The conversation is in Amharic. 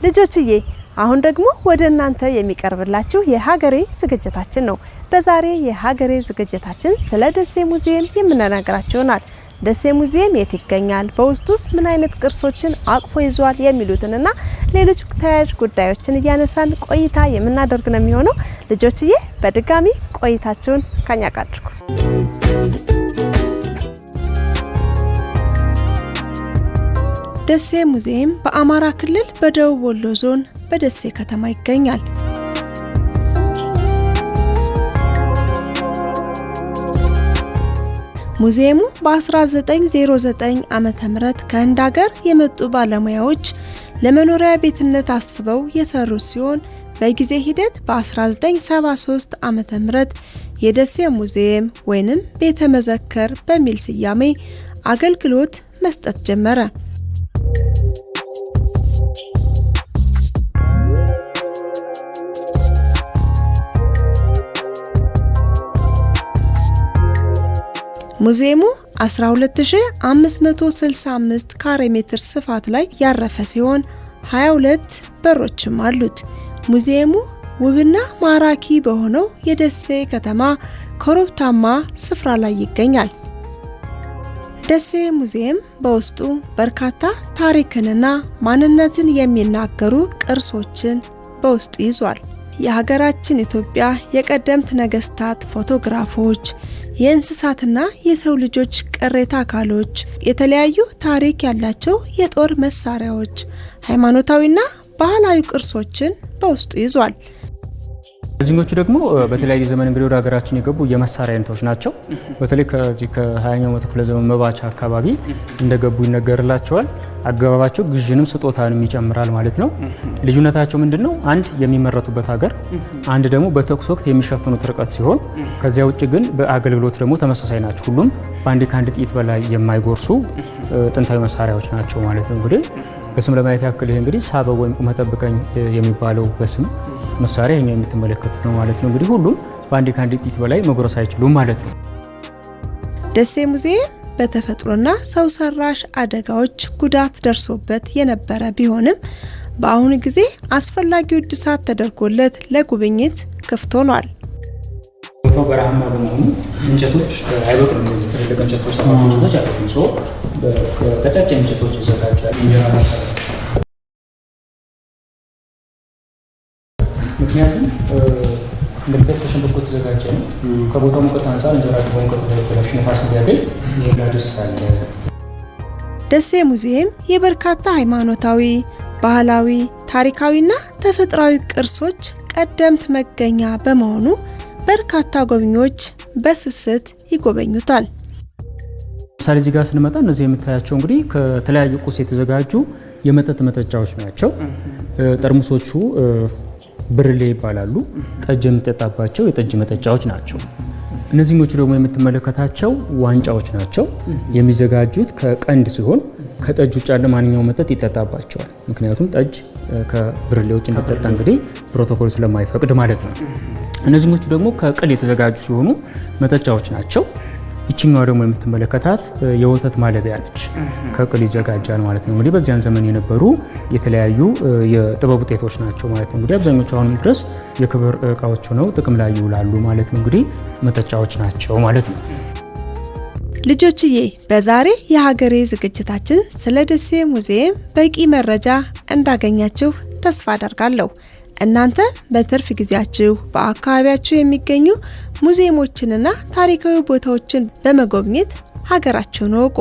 ልጆችዬ አሁን ደግሞ ወደ እናንተ የሚቀርብላችሁ የሀገሬ ዝግጅታችን ነው። በዛሬ የሀገሬ ዝግጅታችን ስለ ደሴ ሙዚየም የምንነግራችሁ ይሆናል። ደሴ ሙዚየም የት ይገኛል፣ በውስጡስ ምን አይነት ቅርሶችን አቅፎ ይዟል የሚሉትንና ሌሎች ተያያዥ ጉዳዮችን እያነሳን ቆይታ የምናደርግ ነው የሚሆነው። ልጆችዬ በድጋሚ ቆይታችሁን ከኛ ጋር አድርጉ። ደሴ ሙዚየም በአማራ ክልል በደቡብ ወሎ ዞን በደሴ ከተማ ይገኛል። ሙዚየሙ በ1909 ዓመተ ምህረት ከህንድ ሀገር የመጡ ባለሙያዎች ለመኖሪያ ቤትነት አስበው የሰሩት ሲሆን በጊዜ ሂደት በ1973 ዓመተ ምህረት የደሴ ሙዚየም ወይንም ቤተ መዘክር በሚል ስያሜ አገልግሎት መስጠት ጀመረ። ሙዚየሙ 12565 ካሬ ሜትር ስፋት ላይ ያረፈ ሲሆን 22 በሮችም አሉት። ሙዚየሙ ውብና ማራኪ በሆነው የደሴ ከተማ ኮረብታማ ስፍራ ላይ ይገኛል። ደሴ ሙዚየም በውስጡ በርካታ ታሪክንና ማንነትን የሚናገሩ ቅርሶችን በውስጡ ይዟል። የሀገራችን ኢትዮጵያ የቀደምት ነገስታት ፎቶግራፎች፣ የእንስሳትና የሰው ልጆች ቅሬታ አካሎች፣ የተለያዩ ታሪክ ያላቸው የጦር መሳሪያዎች፣ ሃይማኖታዊና ባህላዊ ቅርሶችን በውስጡ ይዟል። እዚህኞቹ ደግሞ በተለያዩ ዘመን እንግዲህ ወደ ሀገራችን የገቡ የመሳሪያ አይነቶች ናቸው። በተለይ ከዚህ ከ20ኛው መቶ ክፍለ ዘመን መባቻ አካባቢ እንደገቡ ይነገርላቸዋል። አገባባቸው ግዥንም ስጦታንም ይጨምራል ማለት ነው። ልዩነታቸው ምንድነው? አንድ የሚመረቱበት ሀገር፣ አንድ ደግሞ በተኩስ ወቅት የሚሸፍኑት ርቀት ሲሆን ከዚያ ውጭ ግን በአገልግሎት ደግሞ ተመሳሳይ ናቸው። ሁሉም በአንድ ከአንድ ጥይት በላይ የማይጎርሱ ጥንታዊ መሳሪያዎች ናቸው ማለት ነው። እንግዲህ በስም ለማየት ያክል ይሄ እንግዲህ ሳበው ወይም ቁመህ ጠብቀኝ የሚባለው በስም መሳሪያ ይሄን የምትመለከቱት ነው ማለት ነው። እንግዲህ ሁሉም በአንድ ከአንድ ጥይት በላይ መጎረስ አይችሉም ማለት ነው። ደሴ ሙዚየም በተፈጥሮና ሰው ሰራሽ አደጋዎች ጉዳት ደርሶበት የነበረ ቢሆንም በአሁኑ ጊዜ አስፈላጊው እድሳት ተደርጎለት ለጉብኝት ክፍት ሆኗል። ቦታው በረሃማ በመሆኑ እንጨቶች አይበቅሉም። እዚህ ትልልቅ እንጨቶች ሰፋፊዎች አይበቅሉም። ሶ ከቀጫጭን እንጨቶች ይዘጋጃል እንጀራ ማሰራ። ምክንያቱም እንደምታዩት ተሸንበቆ ተዘጋጀ ነው። ከቦታው ሙቀት አንፃር እንጀራቸው በሙቀት ተደረገላሽ ነፋስ እንዲያገኝ የጋድስት አለ። ደሴ ሙዚየም የበርካታ ሃይማኖታዊ፣ ባህላዊ፣ ታሪካዊና ተፈጥሯዊ ቅርሶች ቀደምት መገኛ በመሆኑ በርካታ ጎብኚዎች በስስት ይጎበኙታል። ምሳሌ እዚህ ጋር ስንመጣ እነዚህ የምታያቸው እንግዲህ ከተለያዩ ቁስ የተዘጋጁ የመጠጥ መጠጫዎች ናቸው። ጠርሙሶቹ ብርሌ ይባላሉ። ጠጅ የሚጠጣባቸው የጠጅ መጠጫዎች ናቸው። እነዚህኞቹ ደግሞ የምትመለከታቸው ዋንጫዎች ናቸው። የሚዘጋጁት ከቀንድ ሲሆን ከጠጅ ውጭ ያለ ማንኛውም መጠጥ ይጠጣባቸዋል። ምክንያቱም ጠጅ ከብርሌ ውጭ እንዲጠጣ እንግዲህ ፕሮቶኮል ስለማይፈቅድ ማለት ነው። እነዚህኞቹ ደግሞ ከቅል የተዘጋጁ ሲሆኑ መጠጫዎች ናቸው። ይችኛዋ ደግሞ የምትመለከታት የወተት ማለቢያ ነች። ከቅል ይዘጋጃል ማለት ነው። እንግዲህ በዚያን ዘመን የነበሩ የተለያዩ የጥበብ ውጤቶች ናቸው ማለት ነው። እንግዲህ አብዛኞቹ አሁንም ድረስ የክብር እቃዎች ሆነው ጥቅም ላይ ይውላሉ ማለት ነው። እንግዲህ መጠጫዎች ናቸው ማለት ነው። ልጆችዬ በዛሬ የሀገሬ ዝግጅታችን ስለ ደሴ ሙዚየም በቂ መረጃ እንዳገኛችሁ ተስፋ አደርጋለሁ። እናንተ በትርፍ ጊዜያችሁ በአካባቢያችሁ የሚገኙ ሙዚየሞችንና ታሪካዊ ቦታዎችን በመጎብኘት ሀገራችሁን ወቁ።